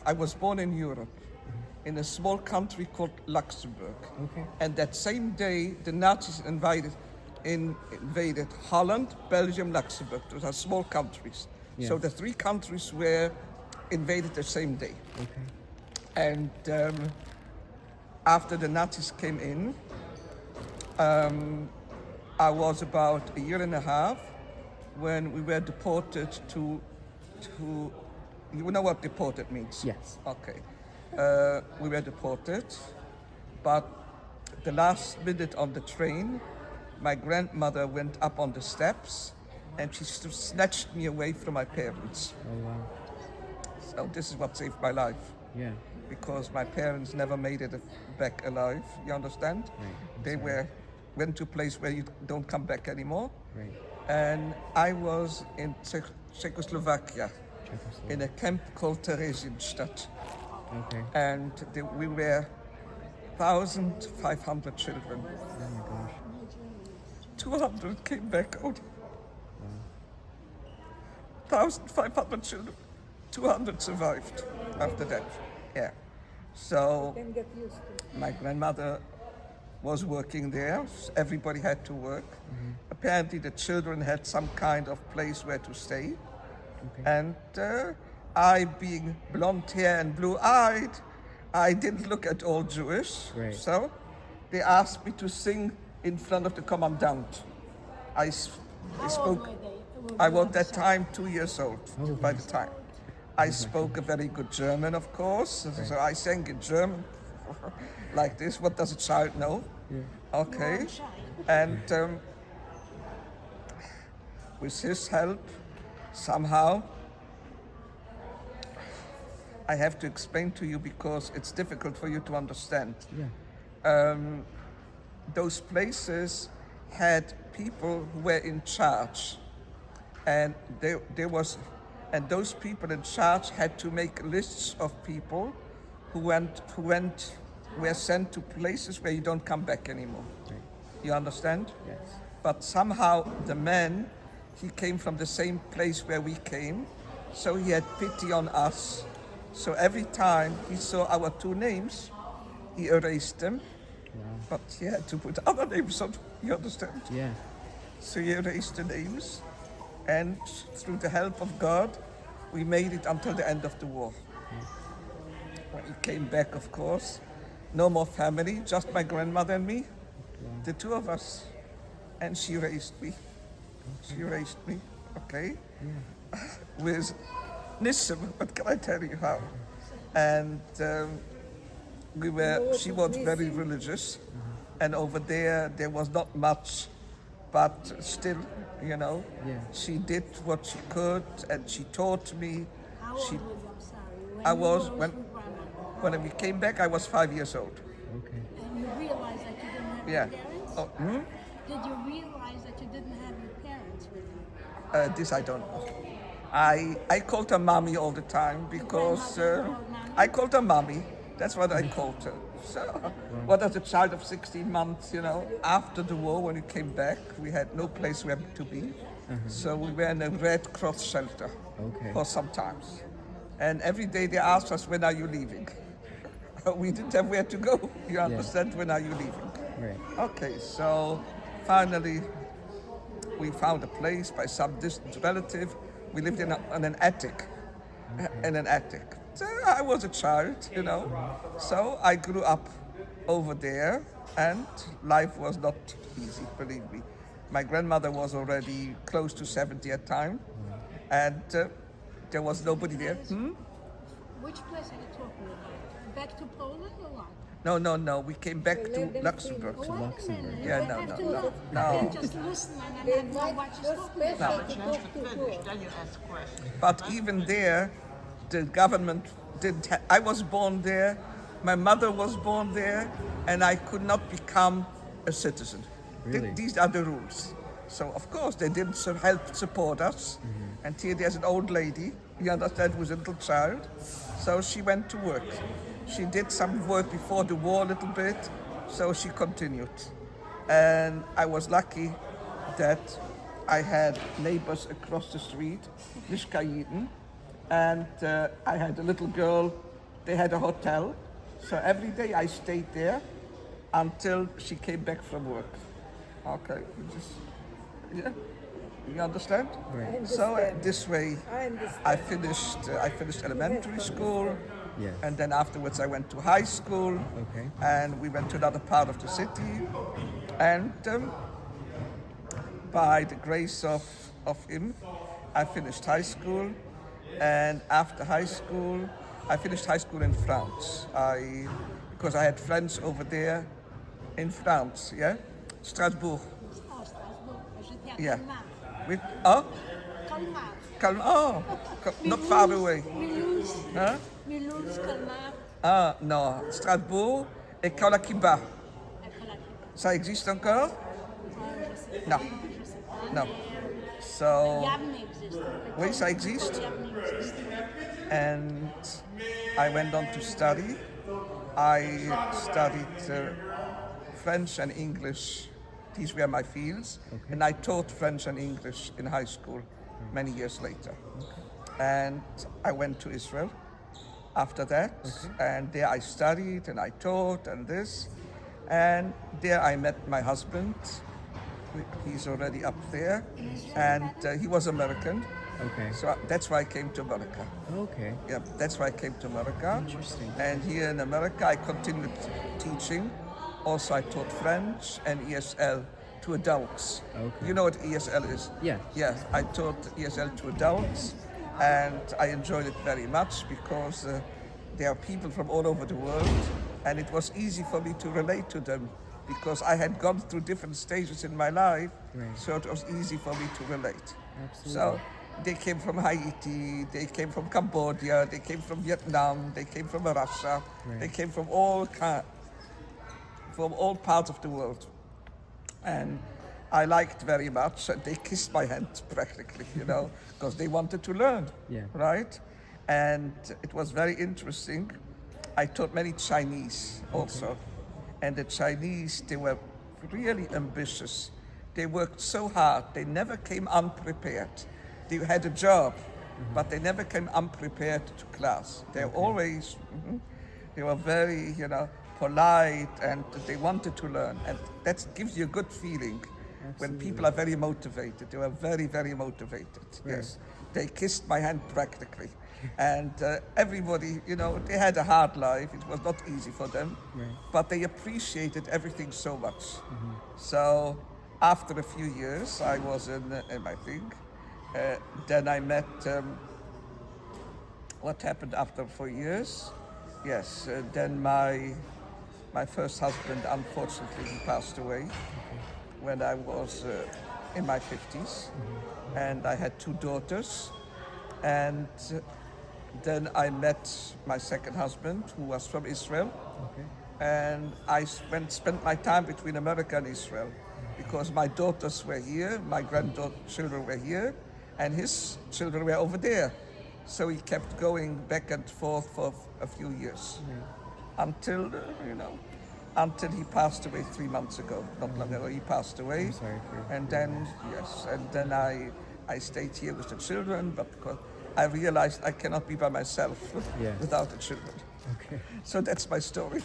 I was born in Europe, in a small country called Luxembourg. Okay. And that same day, the Nazis invaded Holland, Belgium, Luxembourg. Those are small countries. Yeah. So the three countries were invaded the same day. Okay. And after the Nazis came in, I was about a year and a half when we were deported to you know what deported means? Yes. Okay. We were deported, but the last minute on the train, my grandmother went up on the steps and she snatched me away from my parents. Oh wow. So this is what saved my life, Yeah. because my parents never made it back alive, you understand? Right. They went to a place where you don't come back anymore. Right. And I was in Czechoslovakia, in a camp called Theresienstadt. Okay. And we were 1,500 children. Oh my gosh. 200 came back out. 1,500 children. 200 survived after that. Yeah. So my grandmother was working there. Everybody had to work. Apparently the children had some kind of place where to stay. Okay. And I, being blonde hair and blue-eyed, I didn't look at all Jewish. Right. So they asked me to sing in front of the commandant. I spoke. I was that time 2 years old by the time. I spoke a very good German, of course. So I sang in German like this. What does a child know? Yeah. Okay. And with his help, somehow, I have to explain to you because it's difficult for you to understand. Yeah. Those places had people who were in charge, and those people in charge had to make lists of people who were sent to places where you don't come back anymore. Right. You understand? Yes. But somehow the man, he came from the same place where we came, so he had pity on us. So every time he saw our two names, he erased them. Wow. But he had to put other names on, you understand? Yeah. So he erased the names, and through the help of God, we made it until the end of the war. When he came back, of course, no more family, just my grandmother and me, the two of us. And she raised me. She raised me, okay? Yeah. With Nissim, what can I tell you how? And she was very religious, and over there was not much, but still, you know, Yeah. she did what she could, and she taught me. How old She, were you? I'm sorry. I was, with grandmother, when we came back, I was 5 years old. Okay. and you realized that you didn't have Yeah. your parents? Oh, Did you realize that you didn't have your parents with you? This I don't know. I called her mommy all the time because I called her mommy. That's what I called her. So, what as a child of 16 months, you know, after the war, when we came back, we had no place where to be. So we were in a Red Cross shelter Okay. for some times. And every day they asked us, when are you leaving? We didn't have where to go. You understand? When are you leaving? Right. Okay, so finally we found a place by some distant relative. We lived in an attic, in an attic. So I was a child, you know. So I grew up over there, and life was not easy, believe me. My grandmother was already close to 70 at the time, and there was nobody there. Which place are you talking about? Back to Poland or what? No. We came back to Luxembourg. Oh, wait a Luxembourg. minute. Yeah, You no, have no, to no, know. no. I can just listen and not know what she's talking about. Then you ask questions. But even there, the government didn't. I was born there, my mother was born there, and I could not become a citizen. Really? These are the rules. So of course they didn't help support us. And here there's an old lady, you understand, who's a little child. So she went to work. She did some work before the war a little bit, so she continued. And I was lucky that I had neighbors across the street, Nishkayiten, and I had a little girl they had a hotel. So every day I stayed there until she came back from work. Okay, yeah, you understand? Right. So this way, I understand. I finished elementary school, Yes. and then afterwards I went to high school, Okay. and we went to another part of the city, and by the grace of him, I finished high school, and after high school, I finished high school in France. Because I had friends over there in France, yeah, Strasbourg, Oh, Strasbourg. J'étais à yeah. Colmar. With oh, Colmar. not far away. Mulhouse. Huh? Mulhouse, Colmar. Ah, non, Strasbourg et Colaquiba. À Colac. Ça existe encore? Je sais Non. pas, je sais pas. No. Mais So, Yavne existe. oui, ça existe. Yavne existe. And I went on to study. I studied French and English. These were my fields. Okay. And I taught French and English in high school many years later. And I went to Israel after that. And there I studied and I taught and this. And there I met my husband. He's already up there. And he was American. Okay. So that's why I came to America. Okay. Yeah, that's why I came to America. Interesting. And here in America, I continued teaching. Also, I taught French and ESL to adults. Okay. You know what ESL is? Yes. Yeah, I taught ESL to adults, and I enjoyed it very much because there are people from all over the world, and it was easy for me to relate to them because I had gone through different stages in my life, Right. so it was easy for me to relate. Absolutely. So they came from Haiti, they came from Cambodia, they came from Vietnam, they came from Russia, Right. they came from all parts of the world. And I liked very much, and they kissed my hand practically, you know, because they wanted to learn, Yeah. right? And it was very interesting. I taught many Chinese also. And the Chinese, they were really ambitious. They worked so hard, they never came unprepared. They had a job, but they never came unprepared to class. They always, they were very, you know, polite, and they wanted to learn. And that gives you a good feeling when people are very motivated. They were very, very motivated. Right. Yes. They kissed my hand practically. And everybody, you know, they had a hard life. It was not easy for them, Right. but they appreciated everything so much. So after a few years, I was in I think, then I met, what happened after 4 years? Yes, then my first husband, unfortunately, he passed away when I was in my 50s. And I had 2 daughters. And then I met my second husband, who was from Israel. Okay. And I spent my time between America and Israel because my daughters were here, my grandchildren were here, and his children were over there. So he kept going back and forth for a few years until, until he passed away 3 months ago. Not long ago, he passed away. I'm sorry for And then, yes, and then I stayed here with the children, but because I realized I cannot be by myself Yeah. without the children. Okay. So that's my story.